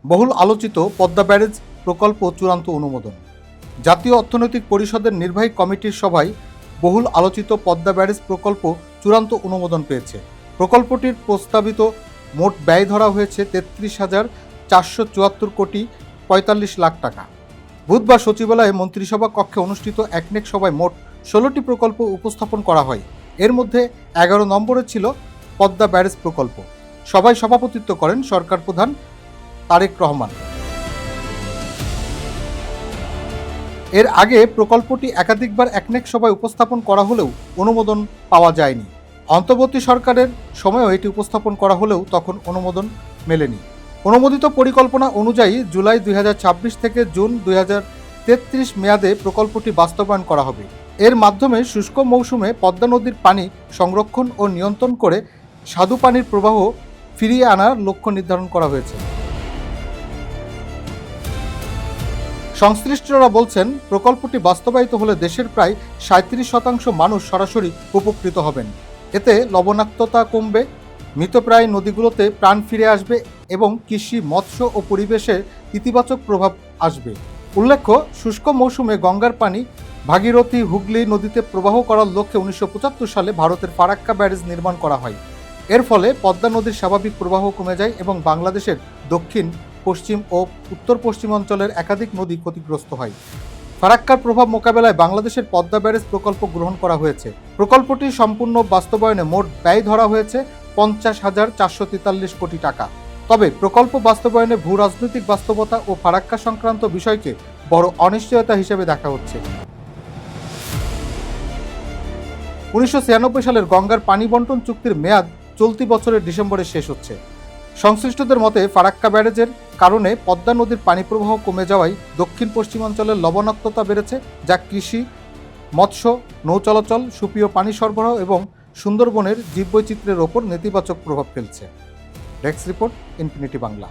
বহুল আলোচিত পদ্মা ব্যারেজ প্রকল্প চূড়ান্ত অনুমোদন। জাতীয় অর্থনৈতিক পরিষদের নির্বাহী কমিটির সভায় বহুল আলোচিত পদ্মা ব্যারেজ প্রকল্প চূড়ান্ত অনুমোদন পেয়েছে। প্রকল্পটির প্রস্তাবিত মোট ব্যয় ধরা হয়েছে 33,474 কোটি 45 লাখ টাকা। বুধবার সচিবালয়ে মন্ত্রিসভা কক্ষে অনুষ্ঠিত একনেক সভায় মোট 16টি প্রকল্প উপস্থাপন করা হয়। এর মধ্যে 11 নম্বরে ছিল পদ্মা ব্যারেজ প্রকল্প। সভায় সভাপতিত্ব করেন সরকার প্রধান তারেক রহমান। এর আগে প্রকল্পটি একাধিকবার একনেক সভায় উপস্থাপন করা হলেও অনুমোদন পাওয়া যায়নি। অন্তর্বর্তী সরকারের সময়ও এটি উপস্থাপন করা হলেও তখন অনুমোদন মেলেনি। অনুমোদিত পরিকল্পনা অনুযায়ী জুলাই 2026 থেকে জুন 2033 মেয়াদে প্রকল্পটি বাস্তবায়ন করা হবে। এর মাধ্যমে শুষ্ক মৌসুমে পদ্মা নদীর পানি সংরক্ষণ ও নিয়ন্ত্রণ করে স্বাদু পানির প্রবাহ ফিরিয়ে আনার লক্ষ্য নির্ধারণ করা হয়েছে। সংশ্লিষ্টরা বলছেন, প্রকল্পটি বাস্তবায়িত হলে দেশের প্রায় 37% মানুষ সরাসরি উপকৃত হবেন। এতে লবণাক্ততা কমবে, মৃতপ্রায় নদীগুলোতে প্রাণ ফিরে আসবে এবং কৃষি, মৎস্য ও পরিবেশে ইতিবাচক প্রভাব আসবে। উল্লেখ্য, শুষ্ক মৌসুমে গঙ্গার পানি ভাগীরথী, হুগলি নদীতে প্রবাহ করার লক্ষ্যে 1975 সালে ভারতের ফারাক্কা ব্যারেজ নির্মাণ করা হয়। এর ফলে পদ্মা নদীর স্বাভাবিক প্রবাহ কমে যায় এবং বাংলাদেশের দক্ষিণ, পশ্চিম ও উত্তর পশ্চিমাঞ্চলের একাধিক নদী ক্ষতিগ্রস্ত হয়। ফারাক্কার প্রভাব মোকাবেলায় বাংলাদেশের পদ্মা ব্যারেজ প্রকল্প গ্রহণ করা হয়েছে। প্রকল্পটি সম্পূর্ণ বাস্তবায়নে মোট ব্যয় ধরা হয়েছে 50,443 কোটি টাকা। তবে প্রকল্প বাস্তবায়নে ভূ রাজনৈতিক বাস্তবতা ও ফারাক্কা সংক্রান্ত বিষয়কে বড় অনিশ্চয়তা হিসেবে দেখা হচ্ছে। 1996 সালের গঙ্গার পানি বন্টন চুক্তির মেয়াদ চলতি বছরের ডিসেম্বরে শেষ হচ্ছে। সংশ্লিষ্টদের মতে, ফারাক্কা ব্যারেজের কারণে পদ্মা নদীর পানি প্রবাহ কমে যাওয়ায় দক্ষিণ পশ্চিমাঞ্চলের লবণাক্ততা বেড়েছে, যা কৃষি, মৎস্য, নৌ চলাচল, সুপেয় পানি সরবরাহ এবং সুন্দরবনের জীববৈচিত্র্যের ওপর নেতিবাচক প্রভাব ফেলছে। Desk report, infinity Bangla.